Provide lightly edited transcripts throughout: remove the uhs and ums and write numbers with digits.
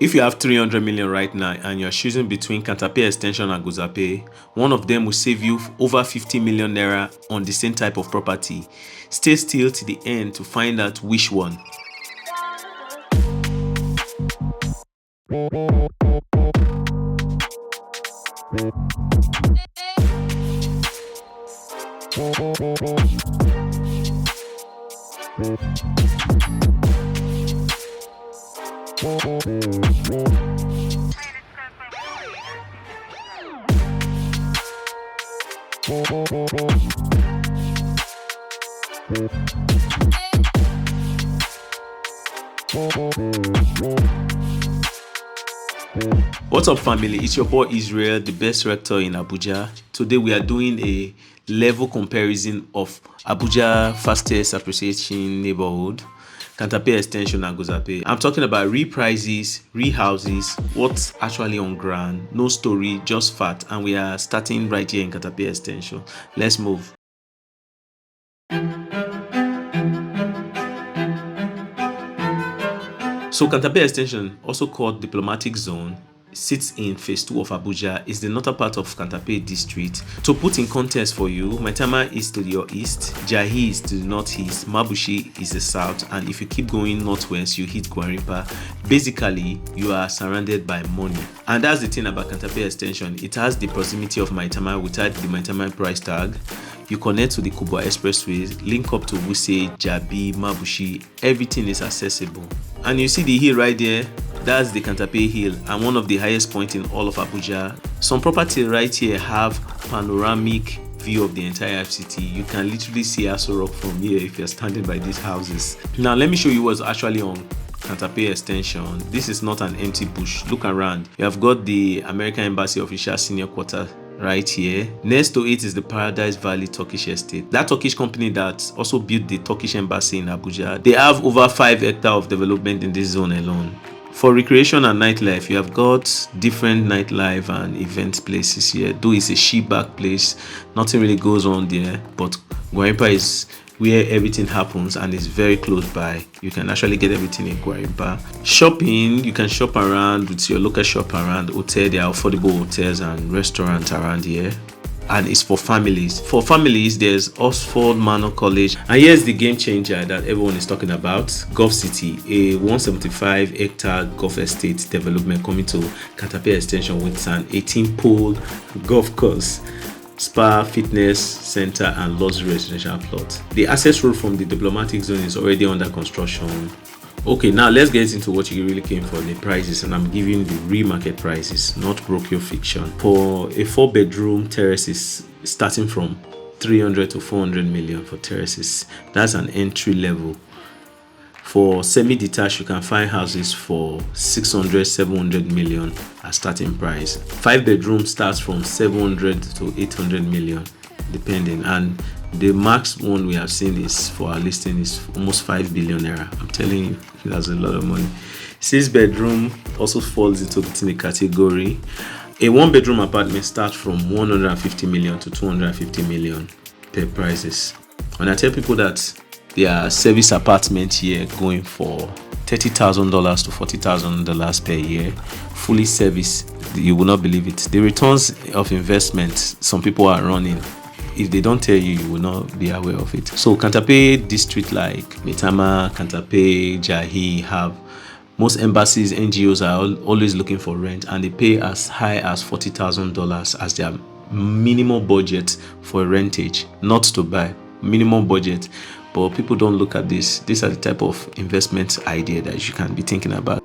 If you have 300 million right now and you're choosing between Katampe Extension and Guzape, one of them will save you over 50 million naira on the same type of property. Stay still to the end to find out which one. What's up, family? It's your boy Israel, the best rector in Abuja. Today we are doing a level comparison of Abuja fastest appreciation neighborhood, Katampe Extension and Guzape. I'm talking about reprices, rehouses, what's actually on ground, no story, just fact, and we are starting right here in Katampe Extension. Let's move. So Katampe Extension, also called Diplomatic Zone, sits in phase 2 of Abuja, is the northern part of Katampe district. To put in context for you, Maitama is to your east, Jahi is to the northeast, Mabushi is the south, and if you keep going northwest, you hit Gwarinpa. Basically, you are surrounded by money. And that's the thing about Katampe Extension. It has the proximity of Maitama without the Maitama price tag. You connect to the Kobo expressways, link up to Wuse, Jabi, Mabushi, everything is accessible. And you see the hill right there, that's the Katampe Hill and one of the highest points in all of Abuja. Some property right here have panoramic view of the entire FCT. You can literally see Aso Rock from here if you're standing by these houses. Now let me show you what's actually on Katampe Extension. This is not an empty bush. Look around. You have got the American Embassy official senior quarter right here. Next to it is the Paradise Valley Turkish estate. That Turkish company that also built the Turkish embassy in Abuja. They have over 5 hectares of development in this zone alone. For recreation and nightlife, you have got different nightlife and event places here. Though it's a sheep-back place, nothing really goes on there, but Gwarinpa is where everything happens and it's very close by. You can actually get everything in Gwarinpa. Shopping, you can shop around with your local shop around hotel. There are affordable hotels and restaurants around here, and it's for families. For families, there's Oxford Manor College, and here's the game changer that everyone is talking about: Golf City, a 175 hectare golf estate development coming to Katampe Extension with an 18-pole golf course, spa, fitness center, and luxury residential plot. The access road from the diplomatic zone is already under construction. Okay, now let's get into what you really came for, the prices, and I'm giving the real market prices, not brochure fiction. For a 4-bedroom terrace is starting from 300 to 400 million for terraces. That's an entry level. For semi-detached, you can find houses for 600, 700 million as starting price. 5-bedroom starts from 700 to 800 million, depending. And the max one we have seen is for our listing is almost 5 billion naira. I'm telling you, that's a lot of money. 6-bedroom also falls into the category. A 1-bedroom apartment starts from 150 million to 250 million per prices. And I tell people that there are service apartments here going for $30,000 to $40,000 per year, fully serviced. You will not believe it. The returns of investment some people are running, if they don't tell you, you will not be aware of it. So Katampe district like Maitama, Katampe, Jahi have most embassies, NGOs are always looking for rent, and they pay as high as $40,000 as their minimum budget for rentage, not to buy, minimum budget. But people don't look at this. These are the type of investment idea that you can be thinking about.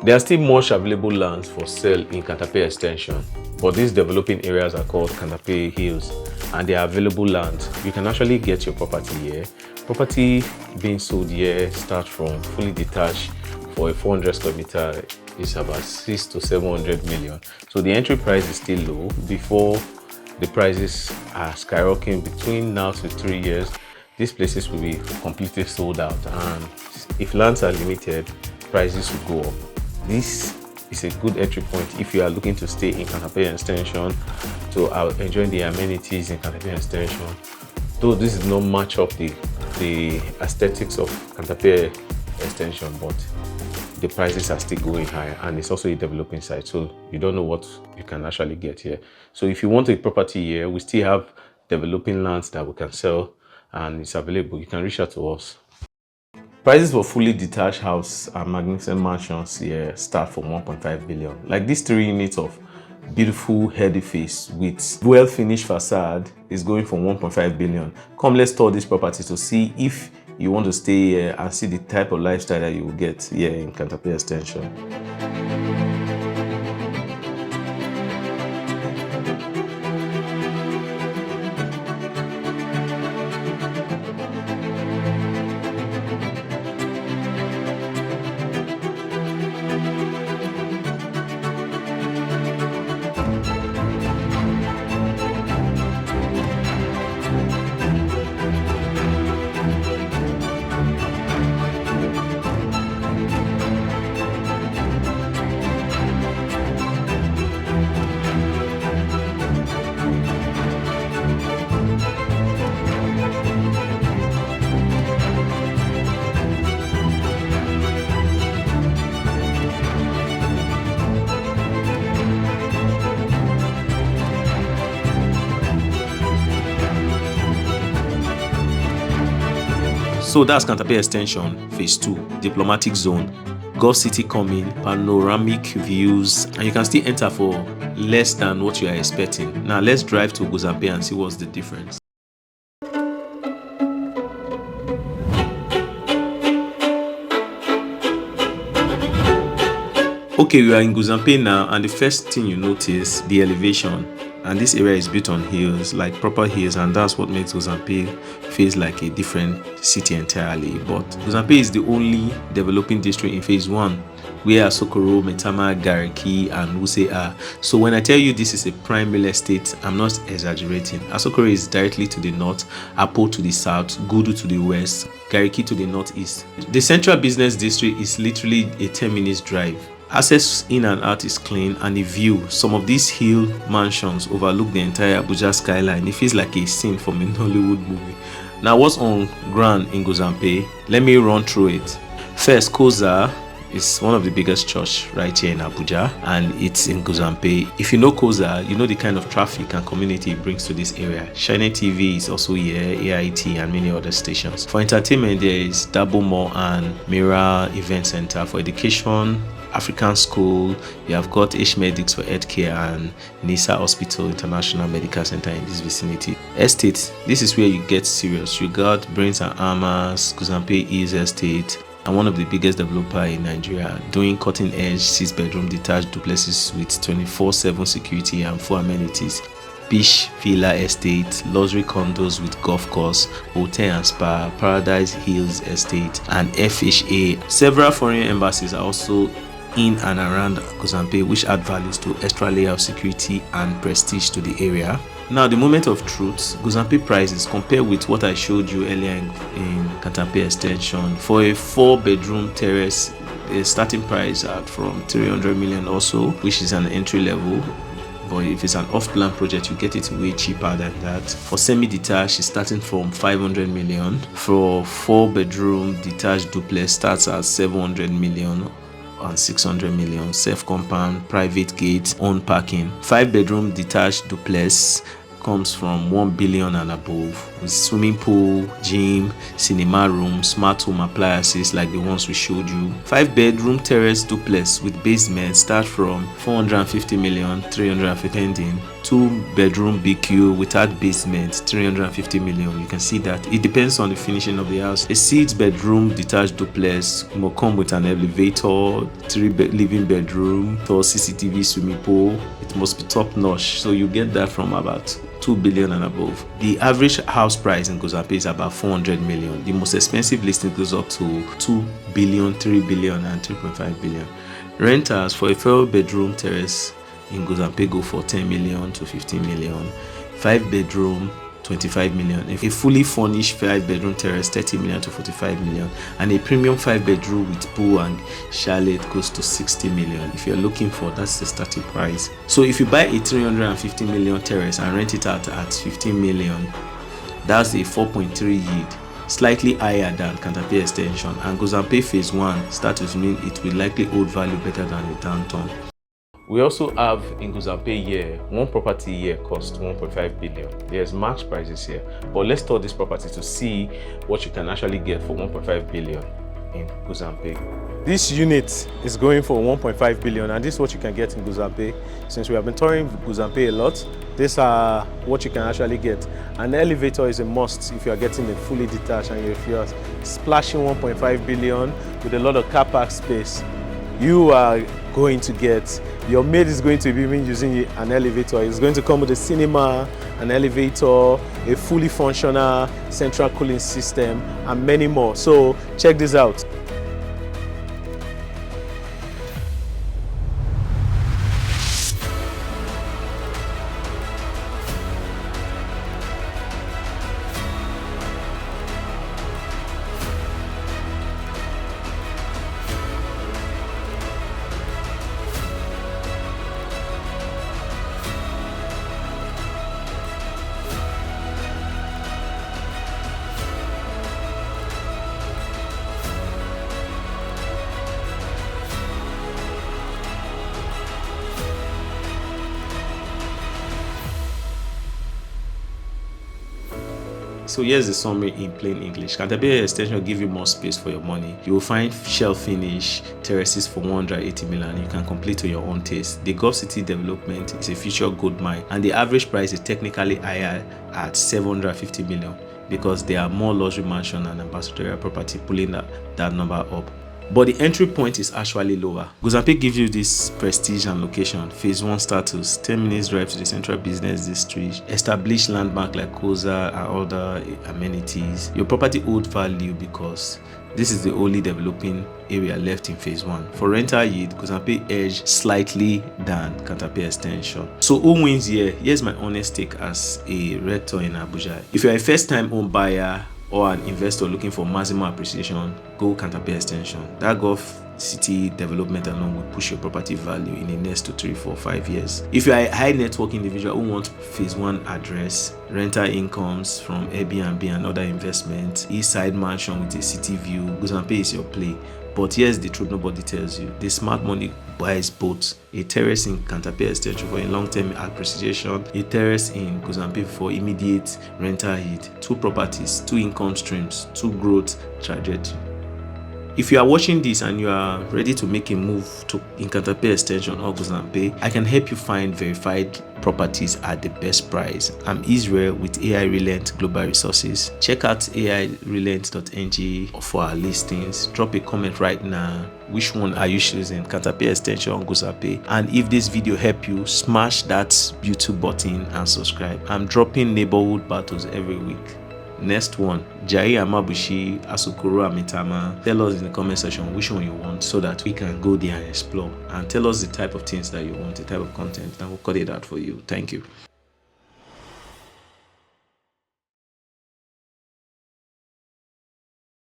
There are still much available lands for sale in Katampe Extension, but these developing areas are called Katampe Hills, and they are available land. You can actually get your property here. Property being sold here starts from fully detached for a 400 square meter is about 6 to 700 million. So the entry price is still low. Before the prices are skyrocketing between now to 3 years, these places will be completely sold out, and if lands are limited, prices will go up. This is a good entry point if you are looking to stay in Katampe Extension to enjoy the amenities in Katampe Extension. Though this does not match up the aesthetics of Katampe Extension, but the prices are still going high, and it's also a developing site, so you don't know what you can actually get here. So if you want a property here, we still have developing lands that we can sell, and it's available. You can reach out to us. Prices for fully detached house and magnificent mansions here start from 1.5 billion. Like these 3 units of beautiful heady face with well finished facade is going for 1.5 billion. Come, let's tour this property to see if you want to stay here and see the type of lifestyle that you will get here in Katampe Extension. So that's Katampe Extension Phase 2, Diplomatic Zone. Gulf City coming, panoramic views, and you can still enter for less than what you are expecting. Now let's drive to Guzape and see what's the difference. Okay, we are in Guzape now, and the first thing you notice, the elevation. And this area is built on hills, like proper hills, and that's what makes Guzape feels like a different city entirely. But Guzape is the only developing district in Phase 1 where Asokoro, Maitama, Gariki, and Wuse are. So when I tell you this is a prime real estate, I'm not exaggerating. Asokoro is directly to the north, Apo to the south, Gudu to the west, Gariki to the northeast. The central business district is literally a 10 minutes drive. Access in and out is clean, and the view, some of these hill mansions overlook the entire Abuja skyline. It feels like a scene from a Hollywood movie. Now what's on ground in Guzape? Let me run through it. First, Koza is one of the biggest church right here in Abuja, and it's in Guzape. If you know Koza, you know the kind of traffic and community it brings to this area. Shiny TV is also here, AIT, and many other stations. For entertainment, there is Dabo Mall and Mira Event Center. For education, African School, you have got HNIs for healthcare, and Nisa Hospital International Medical Center in this vicinity. Estate, this is where you get serious. You got Brains and Armors, Guzape is Estate, and one of the biggest developer in Nigeria, doing cutting-edge 6-bedroom detached duplexes with 24/7 security and full amenities. Beach Villa Estate, luxury condos with golf course, hotel and spa, Paradise Hills Estate, and FHA. Several foreign embassies are also in and around Guzape, which add values to extra layer of security and prestige to the area. Now, the moment of truth, Guzape prices compare with what I showed you earlier in Katampe Extension. For a 4-bedroom terrace, the starting price at from 300 million or so, which is an entry level. But if it's an off-plan project, you get it way cheaper than that. For semi-detached, it's starting from 500 million. For 4-bedroom detached duplex, starts at 700 million and 600 million. Self-compound, private gate, own parking. 5-bedroom detached duplex comes from 1 billion and above, with swimming pool, gym, cinema room, smart home appliances like the ones we showed you. 5-bedroom terrace duplex with basement start from 450 million, 350 pending. 2-bedroom BQ without basement, 350 million. You can see that it depends on the finishing of the house. A 6-bedroom detached duplex will come with an elevator, 3 living bedroom, or CCTV swimming pool. It must be top notch, so you get that from about 2 billion and above. The average house price in Guzape is about 400 million. The most expensive listing goes up to 2 billion, 3 billion, and 3.5 billion. Rentals for a 4-bedroom terrace in Guzape go for 10 million to 15 million. 5-bedroom, 25 million. A fully furnished 5-bedroom terrace, 30 million to 45 million. And a premium 5-bedroom with pool and chalet goes to 60 million. If you're looking for, that's the starting price. So if you buy a 350 million terrace and rent it out at 15 million, that's a 4.3 yield. slightly higher than Katampe Extension, and Guzape Phase 1 status means it will likely hold value better than the downturn. We also have in Guzape here, one property here costs 1.5 billion. There's max prices here, but let's store this property to see what you can actually get for 1.5 billion in Guzape. This unit is going for 1.5 billion, and this is what you can get in Guzape. Since we have been touring Guzape a lot, these are what you can actually get. An elevator is a must if you are getting a fully detached, and if you are splashing 1.5 billion with a lot of car park space, you are going to get, your maid is going to be using an elevator. It's going to come with a cinema, an elevator, a fully functional central cooling system, and many more. So check this out. So here's the summary in plain English. Katampe Extension will give you more space for your money. You will find shell finish terraces for 180 million. You can complete to your own taste. The Gulf City development is a future gold mine, and the average price is technically higher at 750 million because there are more luxury mansion and ambassadorial property pulling that number up. But the entry point is actually lower. Guzape gives you this prestige and location, phase 1 status, 10 minutes drive to the central business district, established landmark like Koza and other amenities. Your property holds value because this is the only developing area left in phase 1. For rental yield, Guzape edge slightly than Katampe Extension. So who wins here? Here's my honest take as a rector in Abuja. If you're a first-time home buyer or an investor looking for maximum appreciation, go Katampe Extension. That Gulf City development alone will push your property value in the next 2, 3, 4, 5 years. If you are a high net worth individual who wants phase 1 address, rental incomes from Airbnb and other investments, east side mansion with a city view, Guzape is your play. But here's the truth nobody tells you. The smart money buys both a terrace in Katampe Extension for a long-term appreciation, a terrace in Guzape for immediate rental yield, 2 properties, 2 income streams, 2 growth trajectory. If you are watching this and you are ready to make a move in Katampe Extension or Guzape, I can help you find verified properties at the best price. I'm Israel with AI Relent Global Resources. Check out airelent.ng for our listings. Drop a comment right now. Which one are you choosing, Katampe Extension or Guzape? And if this video helped you, smash that YouTube button and subscribe. I'm dropping neighborhood battles every week. Next one, Jai Amabushi, Asukuro Amitama. Tell us in the comment section which one you want so that we can go there and explore. And tell us the type of things that you want, the type of content, and we'll cut it out for you. Thank you.